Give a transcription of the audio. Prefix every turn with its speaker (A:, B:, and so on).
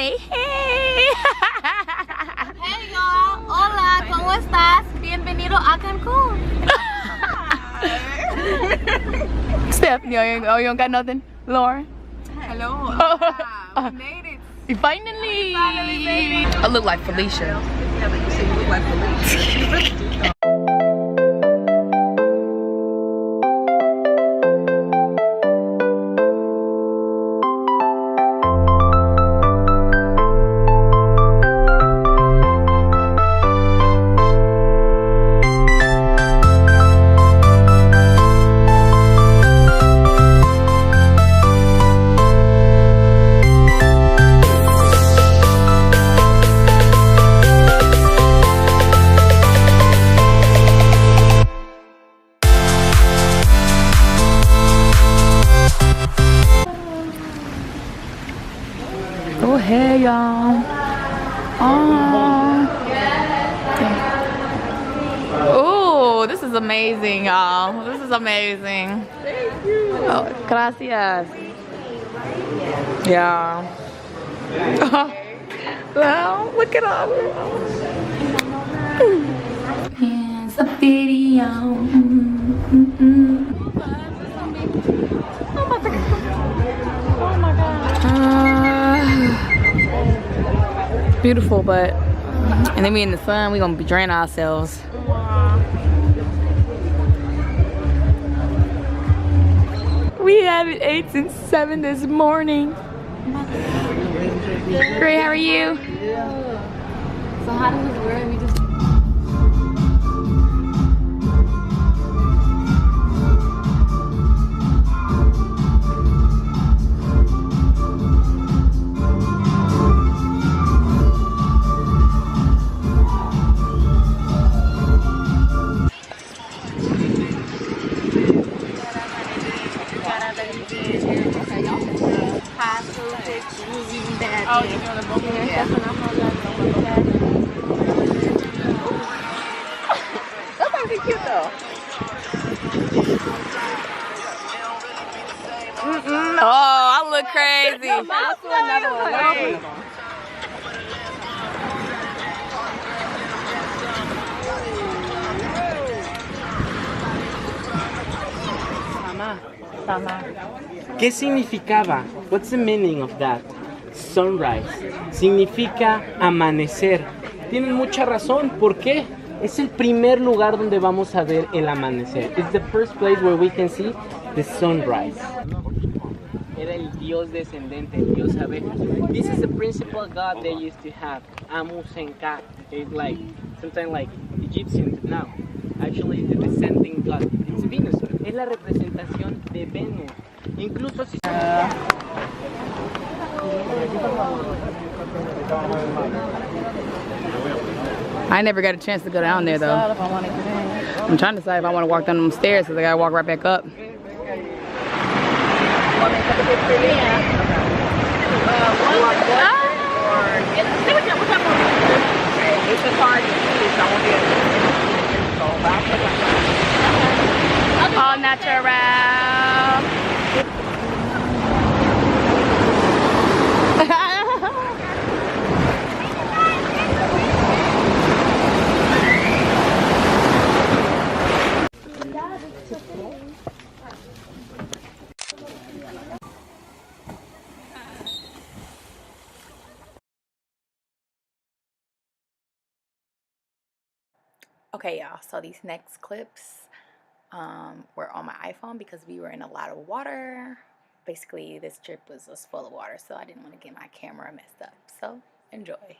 A: say hey.
B: Hey y'all, hola, ¿cómo estás? Bienvenido a Cancun.
A: Steph, you don't got nothing? Lauren?
B: Hello, we made it.
A: You finally.
B: made it.
A: I look like Felicia.
B: Yeah, but you say you look like Felicia. You really do though.
A: Oh, hey, y'all. Oh, this is amazing, y'all. This is amazing.
B: Thank you.
A: Oh, gracias. Yeah. Well, look at all. It's a video. Oh my god. Beautiful, but and then we in the sun, we gonna be draining ourselves. We haven't ate since 7 this morning. Great, how are you?
B: So how does this work? We just
A: That's actually cute though. Oh, I look crazy.
C: ¿Qué significaba? What's the meaning of that? Sunrise. Significa amanecer. Tienen mucha razón. ¿Por qué? Es el primer lugar donde vamos a ver el amanecer. It's the first place where we can see the sunrise. Era el dios descendente, el dios Abe. This is the principal god they used to have. Amu-Senka. It's like, sometimes like Egyptian, but now. Actually, the descending god. It's Venus. Es la representación de Venus. Incluso si...
A: I never got a chance to go down there though. I'm trying to decide if I want to walk down them stairs because I gotta walk right back up. All natural. Okay, y'all, so these next clips were on my iPhone because we were in a lot of water. Basically, this trip was just full of water, so I didn't want to get my camera messed up. So, enjoy.